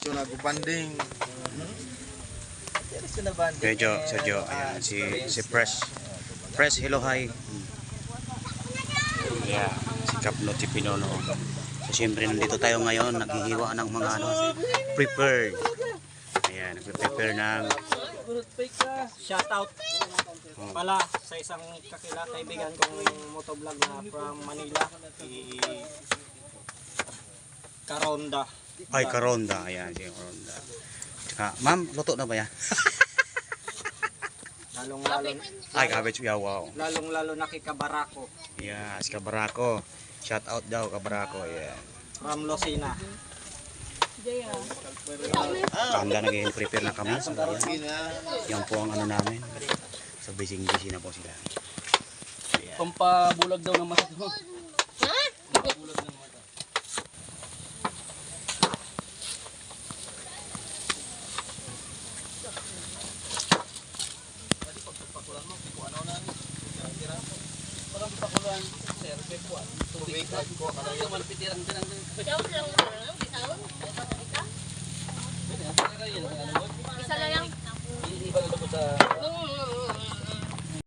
ko na banding. Sergio, ayan, si Press, hello, hi. Yeah, si Kapno Tipinono. So, siyempre, nandito tayo ngayon, naghihiwa ng mga prepared. Ayan, nagpe-prepare ng Shout out pala sa isang kaibigan kong motovlog na from Manila, Karonda. ay Karonda, ayan, si Karonda. Tsaka, ma'am, luto na ba yan? Lalong-lalo Ay, cabbage, yeah, wow. lalong-lalo na kay Kabarako Yeah, si Kabarako. Shout out daw, Kabarako, yeah. from Lucena. Handa nag-prepare na kami. So, ayan. Yan po ang ano namin. So, busy na po sila. Pampabulag daw ng mata.